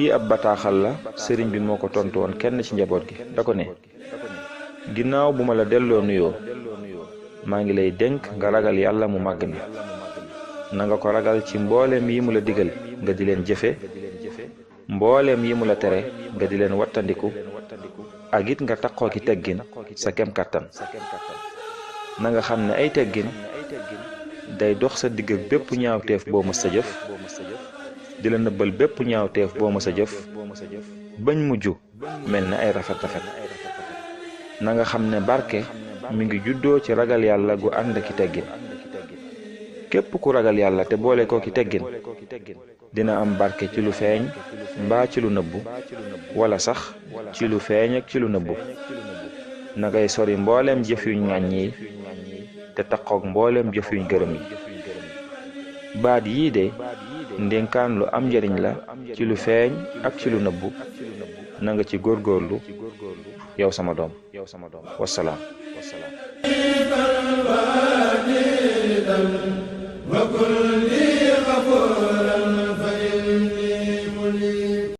lii ab bataaxal la sëriñ bi moo ko tontu woon kenn ci njaboot gi da ko ne ginnaaw bu ma la delloo nuyoo maa ngi lay dénk nga ragal yàlla mu màgg mi na nga ko ragal ci mbooleem yi mu la digal nga di leen jëfe mbooleem yi mu la tere nga di leen wattandiku ak it nga taqoo ki teggin sa kem kàttan na nga xam ne ay teggin day dox sa digg ak bépp ñaawteef boo mës sa jëf di la nëbbal bépp ñaawteef boo mës sa jëf bañ mujj mel ne ay rafet-rafet na nga xam ne barke mi ngi juddoo ci ragal yàlla gu ànd ki teggin képp ku ragal yàlla te boole ko ki teggin dina am barke ci lu feeñ mbaa ci lu nëbbu wala sax ci lu feeñ ak ci lu nëbbu na ngay sori mbooleem jëf yuñ ŋàññ yi te taqoog mbooleem jëf yuñ gërëm yi baat yii de ndénkaan lu am njariñ la ci lu feeñ ak ci lu nëbbu na nga ci góorgóorlu yow sama doom wasalaam